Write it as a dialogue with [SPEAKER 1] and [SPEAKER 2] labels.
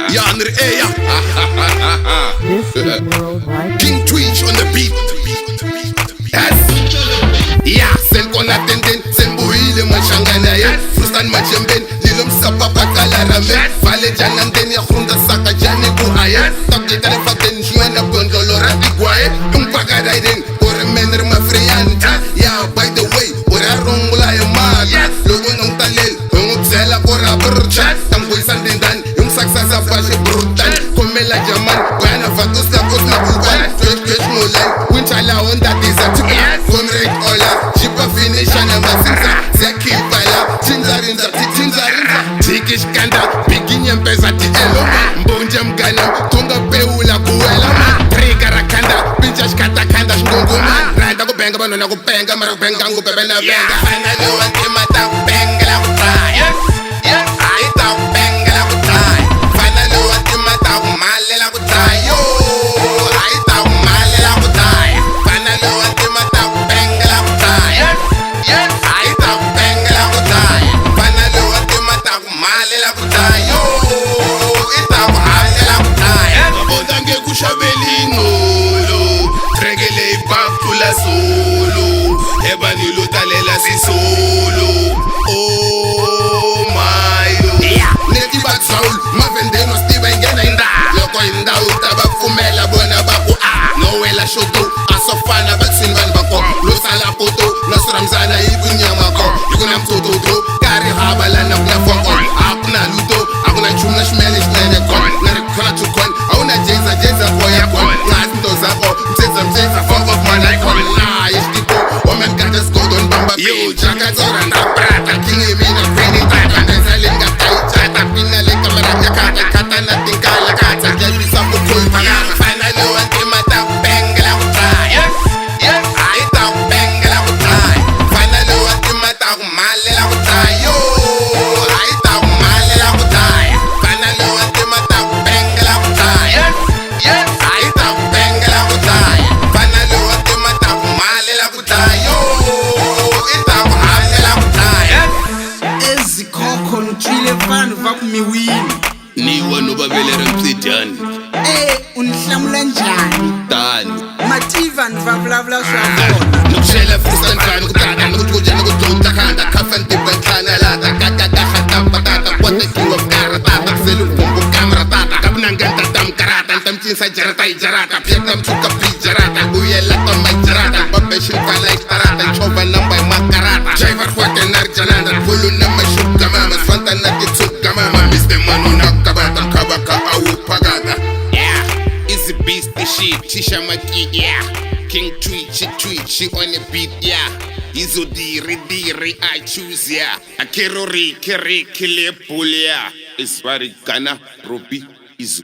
[SPEAKER 1] Yonder Aya.
[SPEAKER 2] This is worldwide.
[SPEAKER 1] King Twitch on the beat. Yes. Yeah, sel kona tenden, sen buhile mashangana ya. Frustan majemben, lilom sapa pakala ramen. Vale janan den ya khunda saka jani buhaya. Takje tare faten juana bondolo rati guaye. Umpaga daiden, ore mener ma frianta. Yeah, by the way, ore rongula ya maga. Logo nong talel, nong zela ora burcha. Tamboy sandendan, yung saksa sa fashe brutal. Komela jaman, wana vatos na kos na buban. Twitch mulai, winchala onda dizati. Comrade Ola, Chipa finish and a masinza. Zeki Bala, Tinzarinza, Tinzarinza. Tikish Kanda, Bigin and Pesati Eloma. Mbonjam Gana, Tunga Peula Kuela. Trigger Kanda, Pinchas Kata Kanda, Ngoma. Randa go Benga, Banana go Benga, Marabenga, go Bena Benga. Finally, one came out of Benga. Yes, I thought Benga would die. Finally, one came out of Malela would die. Yo, I thought Malela would die. Finally, one came out of Benga would die. Yes, I thought Benga would die. Finally, one came out of Malela would die. Yo, I thought Malela would die. Odange kushabelino, tregele bakula solo, ebani lutalela si solo. Oh my, neti bak soul, mavende no Steven Genenda. Loko inda utaba fumela bona baku Noela shoto, asofana baksin van bako. Losala poto, nasramzana ikunyamako. Yukunam toto, kari habala na plafon. Akuna luto, akuna chumna shmelish nenekon. Narekona chukon, auna jeza koya kon. Ngazinto zako, mteza fuck off my life on. Nah, ishtiko, woman got us gold on bamba. Yo, jaka zora na prata, kingi mina kwini tata. Nezalinga kai chata, pinale kamera nyakata. Kata na tinkala kata, jeli sambo kul pagata. Finally one came out of Benga would die. Yes, I thought Benga would die. Finally one came out of Malela would die. Yo, I thought Malela would die. Finally one came out of Benga would die. Yes, I thought Benga would die. Finally one came out of Malela would die. Yo, I thought Malela would die.
[SPEAKER 3] Ezikhokho ngitshile mfana vakumiwini.
[SPEAKER 1] Niwe nobabelera mtsidani.
[SPEAKER 3] Unihlamula njani?
[SPEAKER 1] Dani.
[SPEAKER 3] Mativa nivavulavula swakona.
[SPEAKER 1] Nokushela freestyle fan ukutata nokujuja nokudonta khanda kafan tibantlana lata kakakaha tampatata what the king of karatata kuselu bombo kamera tata kabunanganta tam karata tamchinsa jarata ijarata piatam chuka pijarata uyela tamay jarata babeshin falay tarata chova nambay makarata driver kwake narjananda pulu na mashuka mama swanta na kitsuka mama Mr. Manuna kabata kabaka au pagata. Yeah, it's the beast the shit chisha maki yeah. King Twitch on the beat, yeah. Izo diri, I choose, yeah. Akero kere kile pulia. It's very gana, Robi, Izo.